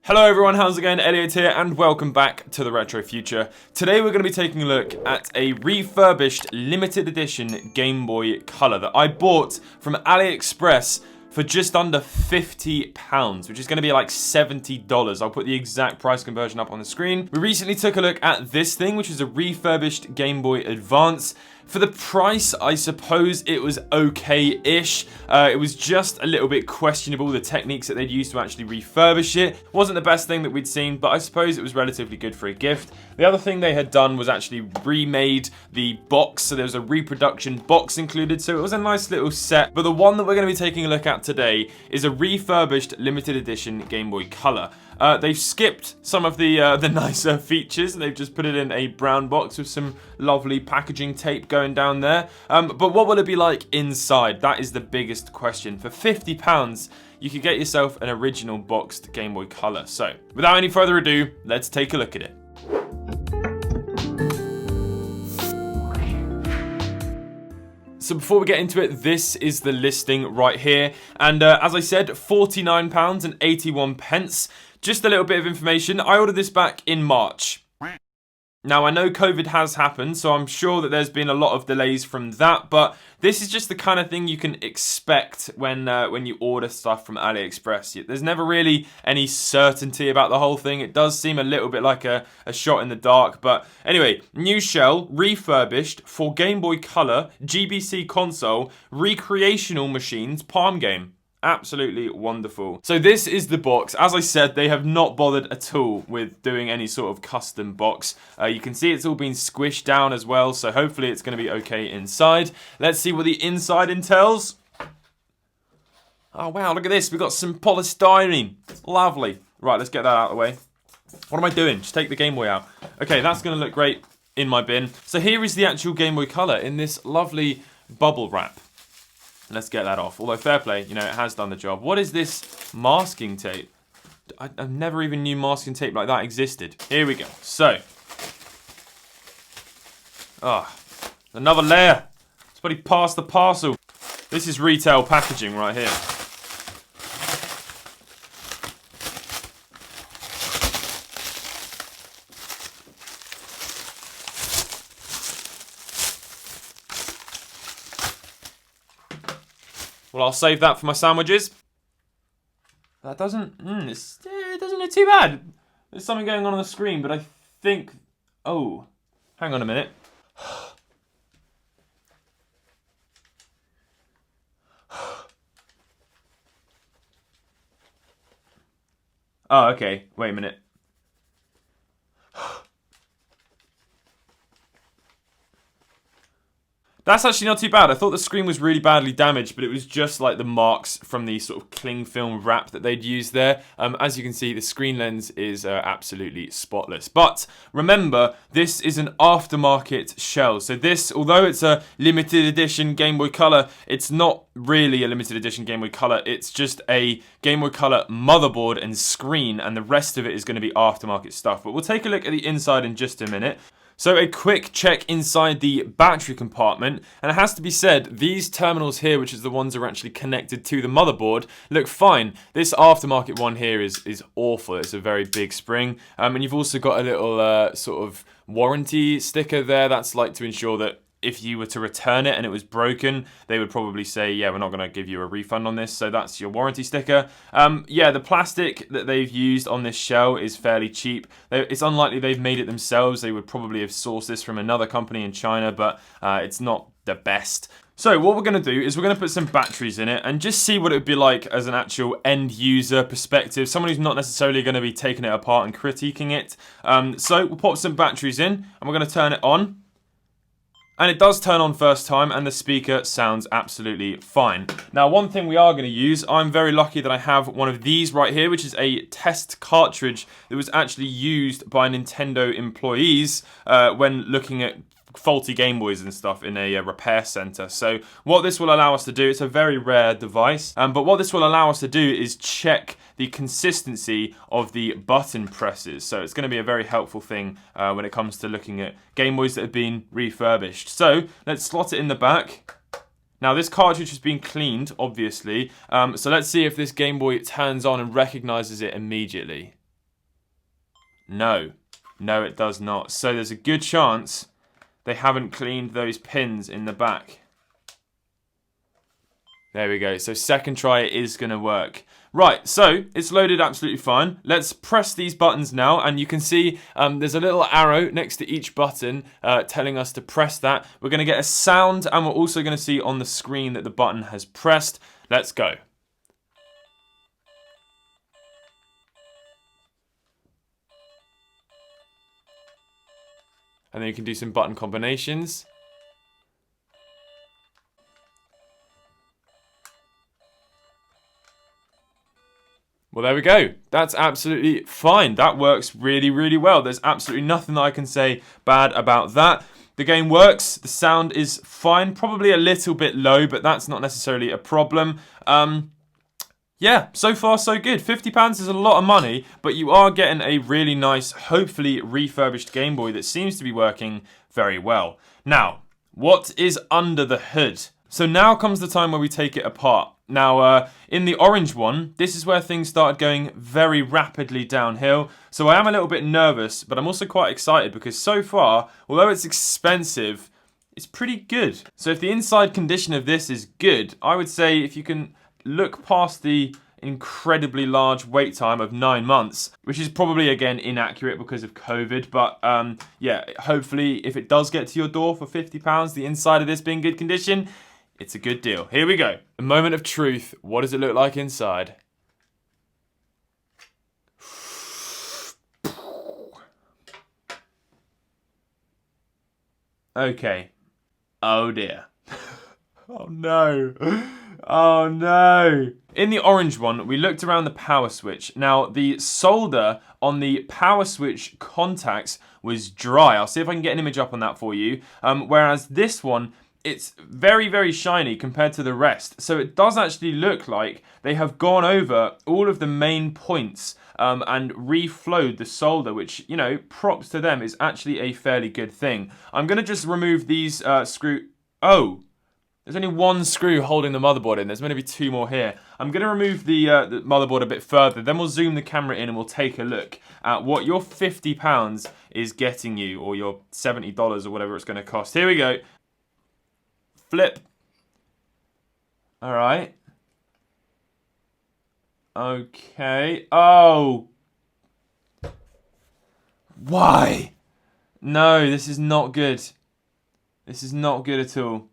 Hello everyone, how's it going? Elliot here and welcome back to the Retro Future. Today we're going to be taking a look at a refurbished limited edition Game Boy Color that I bought from AliExpress for just under £50, which is going to be like $70. I'll put the exact price conversion up on the screen. We recently took a look at this thing, which is a refurbished Game Boy Advance. For the price, I suppose it was okay-ish. It was just a little bit questionable, the techniques that they'd used to actually refurbish it. Wasn't the best thing that we'd seen, but I suppose it was relatively good for a gift. The other thing they had done was actually remade the box, so there was a reproduction box included, so it was a nice little set. But the one that we're going to be taking a look at today is a refurbished limited edition Game Boy Color. They've skipped some of the nicer features, and they've just put it in a brown box with some lovely packaging tape going down there. But what will it be like inside? That is the biggest question. For £50, you could get yourself an original boxed Game Boy Color. So, without any further ado, let's take a look at it. So before we get into it, this is the listing right here. And as I said, £49.81. Just a little bit of information. I ordered this back in March. Now, I know COVID has happened, so I'm sure that there's been a lot of delays from that, but this is just the kind of thing you can expect when you order stuff from AliExpress. There's never really any certainty about the whole thing. It does seem a little bit like a shot in the dark, but anyway, new shell, refurbished for Game Boy Color, GBC console, recreational machines, Palm game. Absolutely wonderful. So this is the box. As I said, they have not bothered at all with doing any sort of custom box. You can see it's all been squished down as well, so hopefully it's going to be okay inside. Let's see what the inside entails. Oh wow, look at this. We've got some polystyrene. Lovely. Right, let's get that out of the way. What am I doing? Just take the Game Boy out. Okay, that's going to look great in my bin. So here is the actual Game Boy Color in this lovely bubble wrap. Let's get that off. Although, fair play, you know, it has done the job. What is this masking tape? I never even knew masking tape like that existed. Here we go. So. Another layer. It's probably past the parcel. This is retail packaging right here. Well, I'll save that for my sandwiches. That doesn't... it doesn't look too bad. There's something going on the screen, but I think... Oh, hang on a minute. Oh, okay. Wait a minute. That's actually not too bad. I thought the screen was really badly damaged, but it was just like the marks from the sort of cling film wrap that they'd used there. As you can see, the screen lens is absolutely spotless. But remember, this is an aftermarket shell. So this, although it's a limited edition Game Boy Color, it's not really a limited edition Game Boy Color. It's just a Game Boy Color motherboard and screen, and the rest of it is going to be aftermarket stuff. But we'll take a look at the inside in just a minute. So a quick check inside the battery compartment, and it has to be said, these terminals here, which is the ones that are actually connected to the motherboard, look fine. This aftermarket one here is awful. It's a very big spring, and you've also got a little sort of warranty sticker there. That's like to ensure that if you were to return it and it was broken, they would probably say, yeah, we're not going to give you a refund on this. So that's your warranty sticker. Yeah, the plastic that they've used on this shell is fairly cheap. It's unlikely they've made it themselves. They would probably have sourced this from another company in China, but it's not the best. So what we're going to do is we're going to put some batteries in it and just see what it would be like as an actual end user perspective, someone who's not necessarily going to be taking it apart and critiquing it. So we'll pop some batteries in and we're going to turn it on. And it does turn on first time, and the speaker sounds absolutely fine. Now, one thing we are going to use, I'm very lucky that I have one of these right here, which is a test cartridge that was actually used by Nintendo employees when looking at faulty Game Boys and stuff in a repair center. So what this will allow us to do, it's a very rare device, but what this will allow us to do is check the consistency of the button presses. So it's going to be a very helpful thing when it comes to looking at Game Boys that have been refurbished. So let's slot it in the back. Now this cartridge has been cleaned, obviously, so let's see if this Game Boy turns on and recognizes it immediately. No. No, it does not. So there's a good chance they haven't cleaned those pins in the back. There we go. So second try is going to work. Right, so it's loaded absolutely fine. Let's press these buttons now, and you can see there's a little arrow next to each button telling us to press that. We're going to get a sound, and we're also going to see on the screen that the button has pressed. Let's go. And then you can do some button combinations. Well, there we go. That's absolutely fine. That works really, really well. There's absolutely nothing that I can say bad about that. The game works. The sound is fine. Probably a little bit low, but that's not necessarily a problem. Yeah, so far so good. £50 is a lot of money, but you are getting a really nice, hopefully refurbished Game Boy that seems to be working very well. Now, what is under the hood? So now comes the time where we take it apart. Now, in the orange one, this is where things started going very rapidly downhill. So I am a little bit nervous, but I'm also quite excited because so far, although it's expensive, it's pretty good. So if the inside condition of this is good, I would say if you can look past the incredibly large wait time of 9 months, which is probably, again, inaccurate because of COVID. But, yeah, hopefully if it does get to your door for £50, the inside of this being good condition, it's a good deal. Here we go. A moment of truth. What does it look like inside? Okay. Oh dear. Oh no. Oh no. In the orange one, we looked around the power switch. Now, the solder on the power switch contacts was dry. I'll see if I can get an image up on that for you. Whereas this one, it's very, very shiny compared to the rest. So it does actually look like they have gone over all of the main points and reflowed the solder, which, you know, props to them, is actually a fairly good thing. I'm going to just remove these screw... Oh! There's only one screw holding the motherboard in. There's going to be 2 more here. I'm going to remove the motherboard a bit further. Then we'll zoom the camera in and we'll take a look at what your £50 is getting you, or your $70 or whatever it's going to cost. Here we go. Flip. All right. Okay. Oh. Why? No, this is not good. This is not good at all.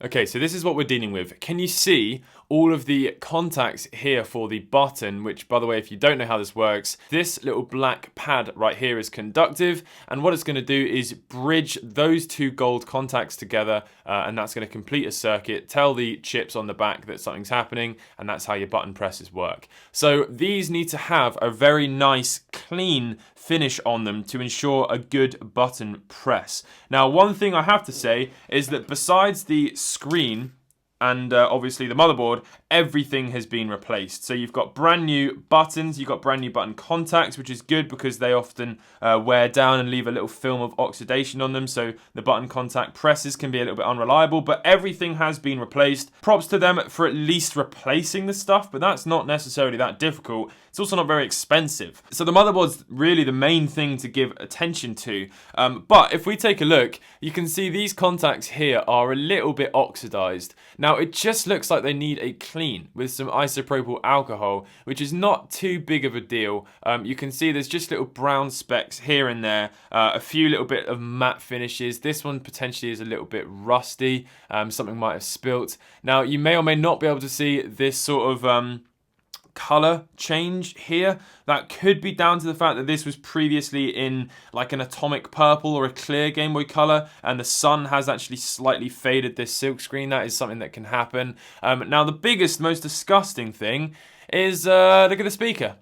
Okay, so this is what we're dealing with. Can you see all of the contacts here for the button, which, by the way, if you don't know how this works, this little black pad right here is conductive, and what it's going to do is bridge those 2 gold contacts together, and that's going to complete a circuit, tell the chips on the back that something's happening, and that's how your button presses work. So these need to have a very nice, clean finish on them to ensure a good button press. Now, one thing I have to say is that besides the screen and obviously the motherboard, everything has been replaced. So you've got brand new buttons, you've got brand new button contacts, which is good because they often wear down and leave a little film of oxidation on them, so the button contact presses can be a little bit unreliable, but everything has been replaced. Props to them for at least replacing the stuff, but that's not necessarily that difficult. It's also not very expensive. So the motherboard's really the main thing to give attention to. But if we take a look, you can see these contacts here are a little bit oxidized. Now, it just looks like they need a clean with some isopropyl alcohol, which is not too big of a deal. You can see there's just little brown specks here and there, a few little bit of matte finishes. This one potentially is a little bit rusty. Something might have spilt. Now, you may or may not be able to see this sort of color change here. That could be down to the fact that this was previously in like an atomic purple or a clear Game Boy color, and the sun has actually slightly faded this silk screen. That is something that can happen. Now, the biggest, most disgusting thing is look at the speaker.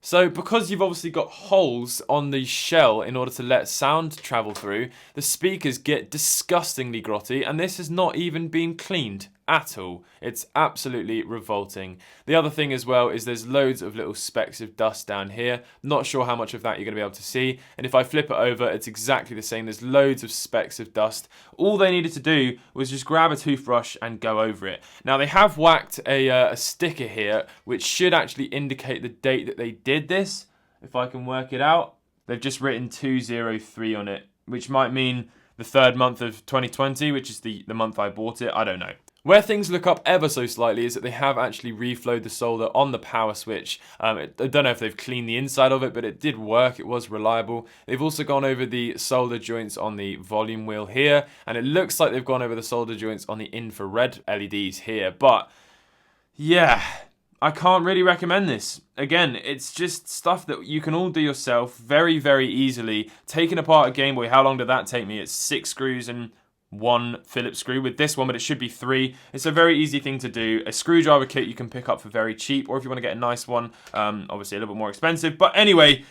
So because you've obviously got holes on the shell in order to let sound travel through, the speakers get disgustingly grotty, and this has not even been cleaned at all. It's absolutely revolting. The other thing as well is there's loads of little specks of dust down here. Not sure how much of that you're going to be able to see. And if I flip it over, it's exactly the same. There's loads of specks of dust. All they needed to do was just grab a toothbrush and go over it. Now, they have whacked a sticker here, which should actually indicate the date that they did this, if I can work it out. they've just written 203 on it, which might mean the third month of 2020, which is the month I bought it. I don't know. Where things look up ever so slightly is that they have actually reflowed the solder on the power switch. I don't know if they've cleaned the inside of it, but it did work. It was reliable. They've also gone over the solder joints on the volume wheel here, and it looks like they've gone over the solder joints on the infrared LEDs here. But yeah, I can't really recommend this. Again, it's just stuff that you can all do yourself very, very easily. Taking apart a Game Boy, how long did that take me? It's 6 screws and 1 Phillips screw with this one, but it should be 3. It's a very easy thing to do. A screwdriver kit you can pick up for very cheap, or if you want to get a nice one, obviously a little bit more expensive. But anyway,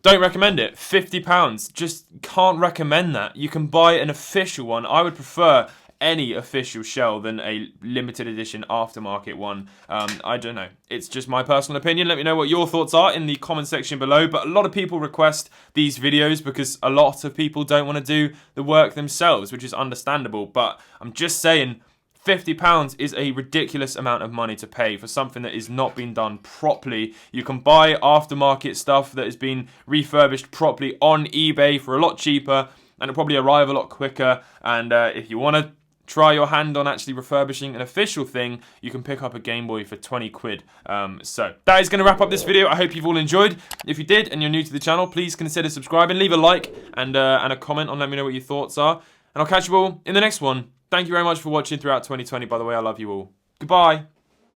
don't recommend it. £50. Just can't recommend that. You can buy an official one. I would prefer any official shell than a limited edition aftermarket one. I don't know. It's just my personal opinion. Let me know what your thoughts are in the comment section below. But a lot of people request these videos because a lot of people don't want to do the work themselves, which is understandable. But I'm just saying, £50 is a ridiculous amount of money to pay for something that is not being done properly. You can buy aftermarket stuff that has been refurbished properly on eBay for a lot cheaper, and it'll probably arrive a lot quicker. And if you want to try your hand on actually refurbishing an official thing, you can pick up a Game Boy for 20 quid. So that is going to wrap up this video. I hope you've all enjoyed. If you did and you're new to the channel, please consider subscribing, leave a like and a comment on, let me know what your thoughts are. And I'll catch you all in the next one. Thank you very much for watching throughout 2020. By the way, I love you all. Goodbye.